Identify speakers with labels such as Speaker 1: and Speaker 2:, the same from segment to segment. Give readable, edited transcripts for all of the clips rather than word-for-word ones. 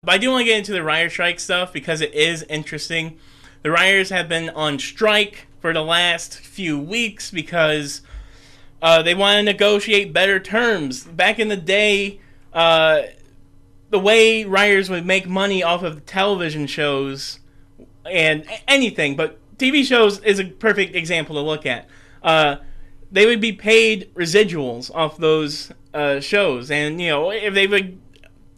Speaker 1: But I do want to get into the writer strike stuff because it is interesting. The writers have been on strike for the last few weeks because they want to negotiate better terms. Back in the day, the way writers would make money off of television shows and anything, but TV shows is a perfect example to look at. They would be paid residuals off those shows, and if they would,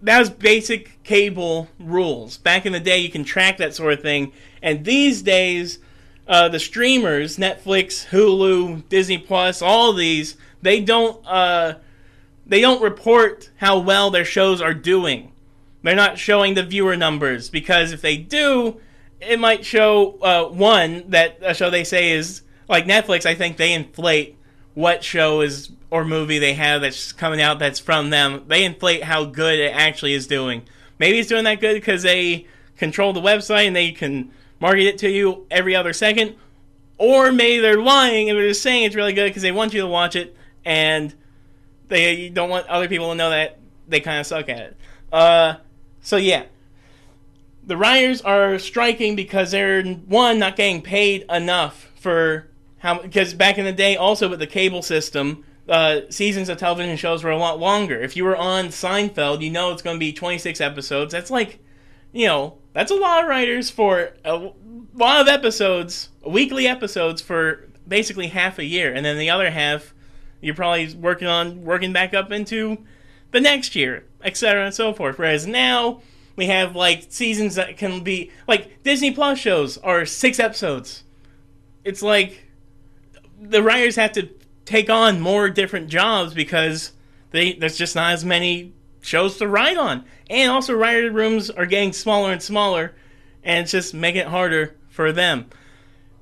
Speaker 1: that was basic cable rules. Back in the day, you can track that sort of thing, and these days, the streamers, Netflix, Hulu, Disney Plus, all of these, they don't report how well their shows are doing. They're not showing the viewer numbers, because if they do, it might show that a show they say is like Netflix. I think they inflate what show is or movie they have that's coming out that's from them. They inflate how good it actually is doing. Maybe it's doing that good because they control the website and they can market it to you every other second, or maybe they're lying and they're just saying it's really good because they want you to watch it and they don't want other people to know that they kind of suck at it. So yeah, the writers are striking because they're, one, not getting paid enough for how, because back in the day, also with the cable system, seasons of television shows were a lot longer. If you were on Seinfeld, it's going to be 26 episodes. That's like, that's a lot of writers for a lot of episodes, weekly episodes for basically half a year. And then the other half, you're probably working back up into the next year, etc. and so forth. Whereas now, we have like seasons that can be, like Disney Plus shows are 6 episodes. It's like the writers have to take on more different jobs because there's just not as many shows to write on. And also writer rooms are getting smaller and smaller, and it's just making it harder for them.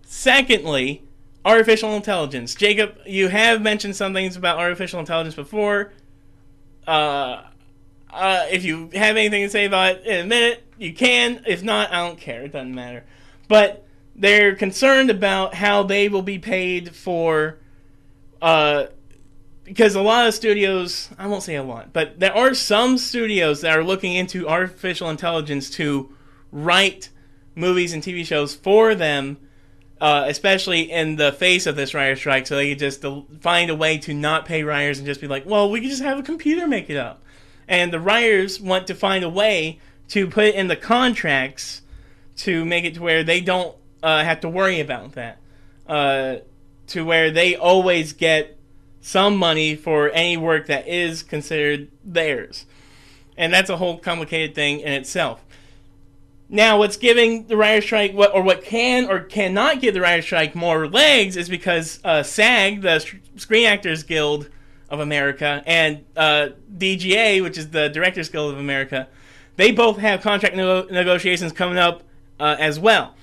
Speaker 1: Secondly, artificial intelligence. Jacob, you have mentioned some things about artificial intelligence before. If you have anything to say about it in a minute, you can. If not, I don't care. It doesn't matter. But they're concerned about how they will be paid for, because a lot of studios, I won't say a lot, but there are some studios that are looking into artificial intelligence to write movies and TV shows for them, especially in the face of this writer strike, so they could just find a way to not pay writers and just be like, well, we can just have a computer make it up. And the writers want to find a way to put it in the contracts to make it to where they don't have to worry about that. To where they always get some money for any work that is considered theirs. And that's a whole complicated thing in itself. Now, what's giving the writer's strike, what can or cannot give the writer's strike more legs, is because SAG, the Screen Actors Guild of America, and DGA, which is the Directors Guild of America, they both have contract negotiations coming up as well.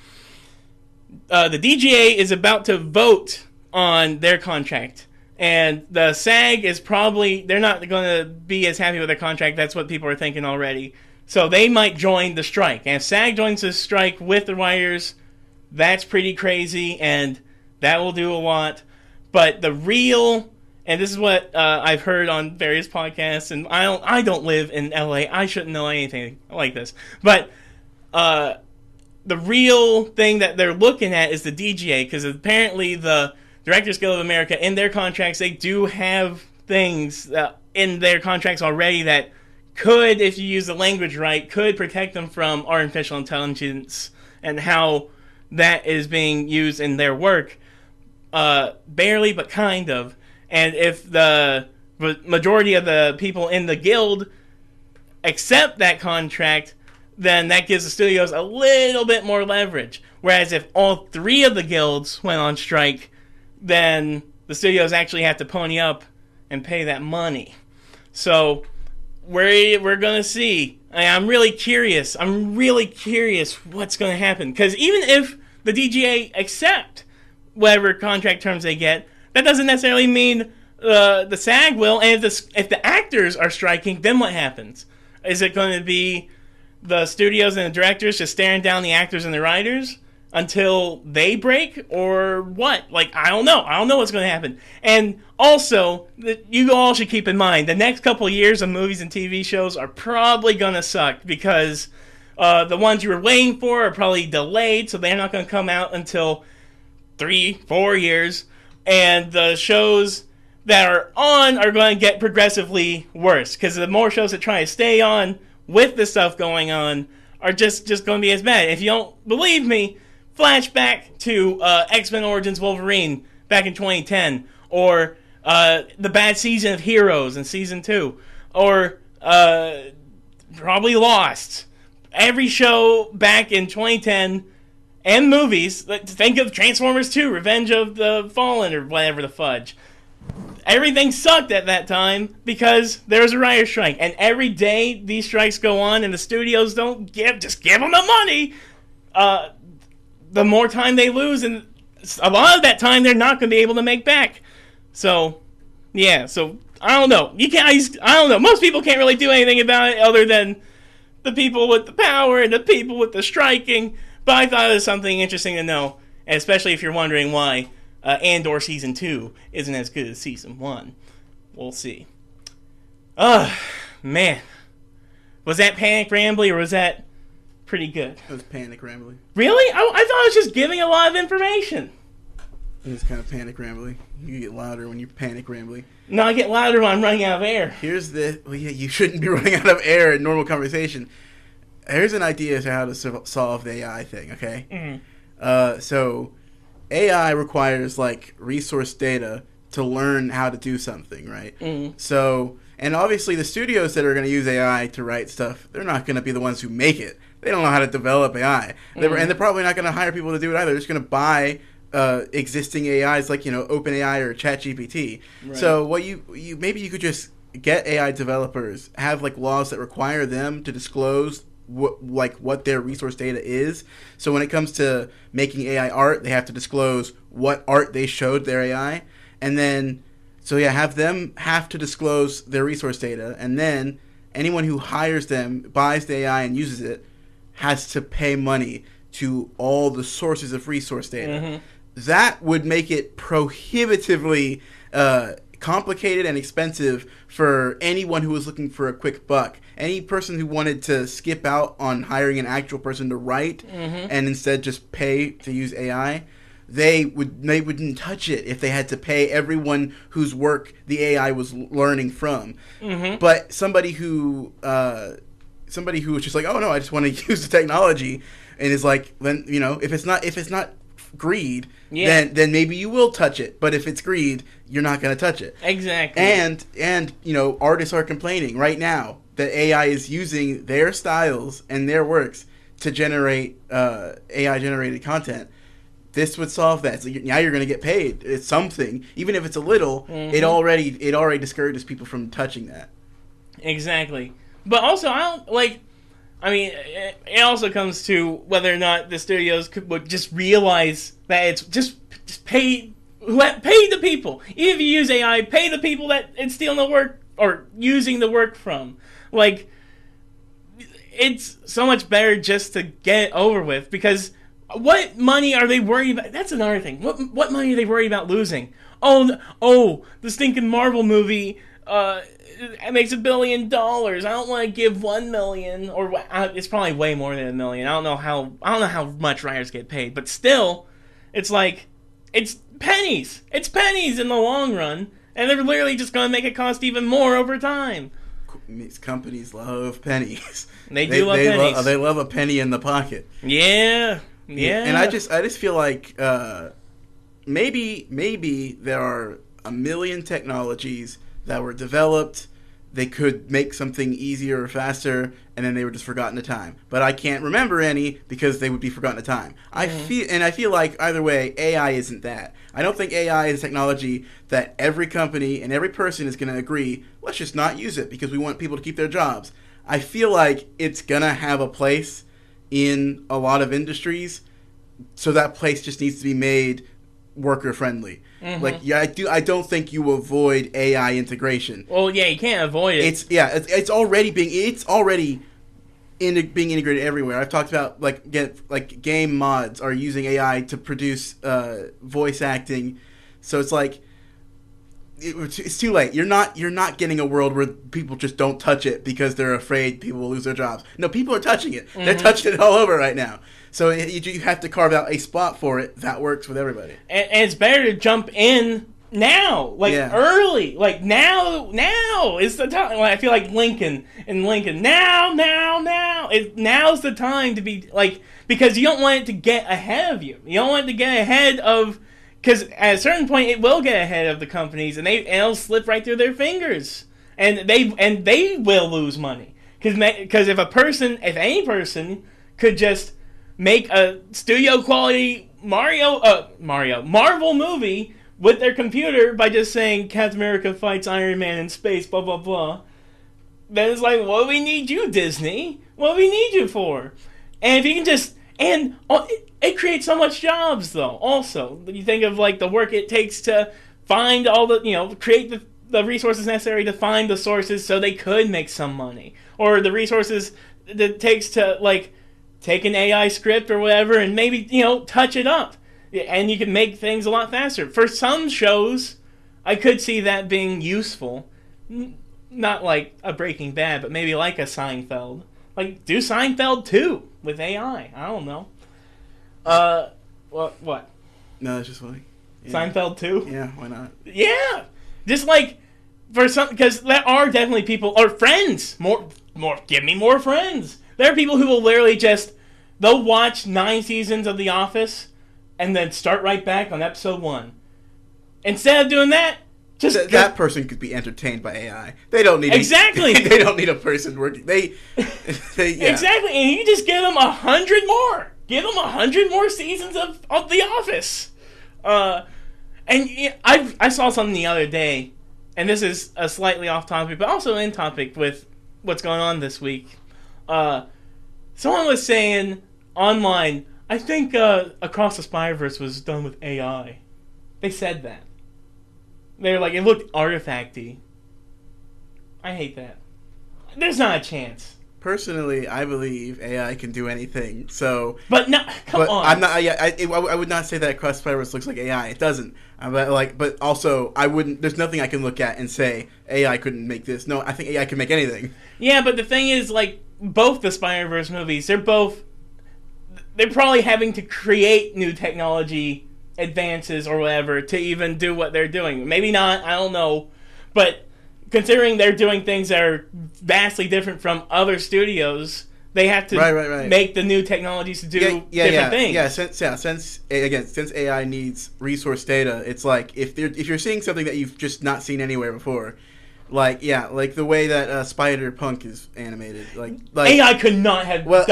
Speaker 1: The DGA is about to vote on their contract, and the SAG is probably, they're not going to be as happy with their contract. That's what people are thinking already. So they might join the strike. And if SAG joins the strike with the writers, that's pretty crazy, and that will do a lot. But the real, and this is what I've heard on various podcasts, and I don't live in LA. I shouldn't know anything like this. But the real thing that they're looking at is the DGA, because apparently the Directors Guild of America, in their contracts, they do have things in their contracts already that could, if you use the language right, could protect them from artificial intelligence and how that is being used in their work. Barely, but kind of. And if the majority of the people in the guild accept that contract, then that gives the studios a little bit more leverage. Whereas if all 3 of the guilds went on strike, then the studios actually have to pony up and pay that money. So we're going to see. I'm really curious. What's going to happen. Because even if the DGA accept whatever contract terms they get, that doesn't necessarily mean the SAG will. And if the actors are striking, then what happens? Is it going to be the studios and the directors just staring down the actors and the writers? until they break or what? Like, I don't know. I don't know what's going to happen. And also, you all should keep in mind, the next couple of years of movies and TV shows are probably going to suck because the ones you were waiting for are probably delayed, so they're not going to come out until 3-4 years. And the shows that are on are going to get progressively worse because the more shows that try to stay on with the stuff going on are just going to be as bad. If you don't believe me, flashback to X-Men Origins Wolverine back in 2010, or the bad season of Heroes in season 2, or probably Lost. Every show back in 2010, and movies, think of Transformers 2, Revenge of the Fallen, or whatever the fudge. Everything sucked at that time because there was a writer's strike, and every day these strikes go on and the studios don't give them the money, the more time they lose, and a lot of that time they're not going to be able to make back. So, yeah, so I don't know. I don't know. Most people can't really do anything about it other than the people with the power and the people with the striking. But I thought it was something interesting to know, and especially if you're wondering why Andor Season 2 isn't as good as Season 1. We'll see. Man. Was that Panic Rambly or was that pretty good?
Speaker 2: It was Panic Rambly.
Speaker 1: Really? I thought I was just giving a lot of information.
Speaker 2: It was kind of Panic Rambly. You get louder when you Panic Rambly.
Speaker 1: No, I get louder when I'm running out of air.
Speaker 2: You shouldn't be running out of air in normal conversation. Here's an idea as to how to solve the AI thing, okay?
Speaker 1: Mm-hmm.
Speaker 2: So, AI requires, like, resource data to learn how to do something, right?
Speaker 1: Mm-hmm.
Speaker 2: So, and obviously the studios that are going to use AI to write stuff, they're not going to be the ones who make it. They don't know how to develop AI.
Speaker 1: Mm-hmm.
Speaker 2: And they're probably not going to hire people to do it either. They're just going to buy existing AIs like, OpenAI or ChatGPT.
Speaker 1: Right.
Speaker 2: So what maybe you could just get AI developers, have, like, laws that require them to disclose what their resource data is. So when it comes to making AI art, they have to disclose what art they showed their AI, and then have them have to disclose their resource data, and then anyone who hires them, buys the AI and uses it, has to pay money to all the sources of resource data.
Speaker 1: Mm-hmm.
Speaker 2: That would make it prohibitively complicated and expensive for anyone who was looking for a quick buck. Any person who wanted to skip out on hiring an actual person to write and instead just pay to use AI, they wouldn't touch it if they had to pay everyone whose work the AI was learning from.
Speaker 1: Mm-hmm.
Speaker 2: But somebody who was just like, oh no, I just want to use the technology, and is like, then if it's not greed, then maybe you will touch it. But if it's greed, you're not going to touch it.
Speaker 1: Exactly.
Speaker 2: And artists are complaining right now that AI is using their styles and their works to generate AI generated content. This would solve that. So now you're going to get paid. It's something, even if it's a little.
Speaker 1: Mm-hmm.
Speaker 2: It already discourages people from touching that.
Speaker 1: Exactly. But also, it also comes to whether or not the studios would just realize that it's just pay the people. Even if you use AI, pay the people that it's stealing the work or using the work from. Like, it's so much better just to get it over with, because what money are they worried about? That's another thing. What money are they worried about losing? Oh, the stinking Marvel movie it makes $1 billion. I don't want to give $1 million, or it's probably way more than $1 million. I don't know how much writers get paid, but still, it's like it's pennies. It's pennies in the long run, and they're literally just going to make it cost even more over time.
Speaker 2: These companies love pennies.
Speaker 1: They love pennies.
Speaker 2: They love a penny in the pocket.
Speaker 1: Yeah.
Speaker 2: And I just feel like maybe there are a million technologies that were developed. They could make something easier or faster, and then they were just forgotten to time. But I can't remember any because they would be forgotten to time. I feel like either way, AI isn't that. I don't think AI is technology that every company and every person is going to agree, let's just not use it because we want people to keep their jobs. I feel like it's going to have a place in a lot of industries, so that place just needs to be made worker friendly. Mm-hmm. I don't think you avoid AI integration.
Speaker 1: Well, yeah, you can't avoid it.
Speaker 2: It's already being integrated everywhere. I've talked about like game mods are using AI to produce voice acting, so it's like it's too late. You're not getting a world where people just don't touch it because they're afraid people will lose their jobs. No, people are touching it. Mm-hmm. They're touching it all over right now. So you have to carve out a spot for it that works with everybody. And
Speaker 1: it's better to jump in now, early, now is the time. Like, I feel like Lincoln, now's the time to be because you don't want it to get ahead of you. You don't want it to get ahead of, because at a certain point it will get ahead of the companies, and it'll slip right through their fingers, and they will lose money because if any person could just make a studio quality Marvel movie with their computer by just saying Captain America fights Iron Man in space, blah, blah, blah. Then it's like, what do we need you, Disney? What do we need you for? And if you can just... And it creates so much jobs, though, also. You think of, the work it takes to find all the... create the resources necessary to find the sources so they could make some money. Or the resources that it takes to, take an AI script or whatever and maybe, touch it up. And you can make things a lot faster. For some shows, I could see that being useful. Not like a Breaking Bad, but maybe like a Seinfeld. Do Seinfeld 2 with AI. I don't know. What?
Speaker 2: No, it's just funny.
Speaker 1: Yeah. Seinfeld 2?
Speaker 2: Yeah, why not?
Speaker 1: Yeah! Just for some, because there are definitely people, or friends. More, give me more friends. There are people who will literally they'll watch 9 seasons of The Office and then start right back on episode 1. Instead of doing that,
Speaker 2: that person could be entertained by AI. They don't need
Speaker 1: exactly.
Speaker 2: They don't need a person working. They
Speaker 1: exactly, and you just give them 100 more. Give them 100 more seasons of The Office. And I saw something the other day, and this is a slightly off topic, but also in topic with what's going on this week. Someone was saying online, I think Across the Spider-Verse was done with AI. They said that. They were like, it looked artifacty. I hate that. There's not a chance.
Speaker 2: Personally, I believe AI can do anything. So,
Speaker 1: but no, come on.
Speaker 2: I'm not. I would not say that Across the Spider-Verse looks like AI. It doesn't. But also, I wouldn't. There's nothing I can look at and say AI couldn't make this. No, I think AI can make anything.
Speaker 1: Yeah, but the thing is, both the Spider-Verse movies, they're probably having to create new technology advances or whatever to even do what they're doing. Maybe not, I don't know. But considering they're doing things that are vastly different from other studios, they have to make the new technologies to do different things. Yeah,
Speaker 2: since AI needs resource data, it's like if you're seeing something that you've just not seen anywhere before, like the way that Spider-Punk is animated,
Speaker 1: AI could not have.
Speaker 2: Well,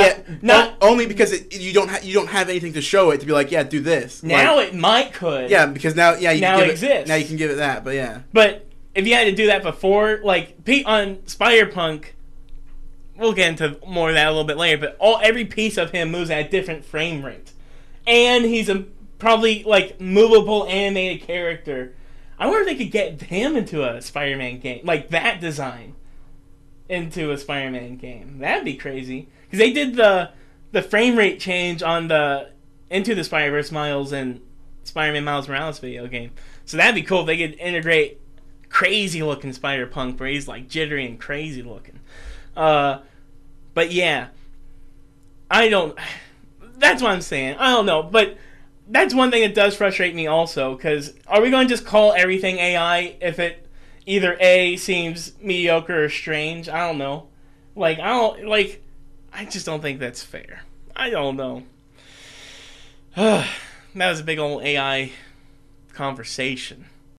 Speaker 2: only because you don't have anything to show it to be like, yeah, do this.
Speaker 1: Now it might could.
Speaker 2: Yeah, because now it
Speaker 1: exists.
Speaker 2: Now you can give it that, but yeah.
Speaker 1: But if you had to do that before, on Spider-Punk, we'll get into more of that a little bit later. But every piece of him moves at a different frame rate, and he's a probably movable animated character. I wonder if they could get him into a Spider-Man game, that design, into a Spider-Man game. That'd be crazy. Because they did the frame rate change on the Into the Spider-Verse Miles and Spider-Man Miles Morales video game. So that'd be cool if they could integrate crazy-looking Spider-Punk where he's jittery and crazy-looking. But yeah, that's what I'm saying. I don't know, but that's one thing that does frustrate me also, because are we going to just call everything AI if it either A, seems mediocre or strange? I don't know. I just don't think that's fair. I don't know. That was a big old AI conversation.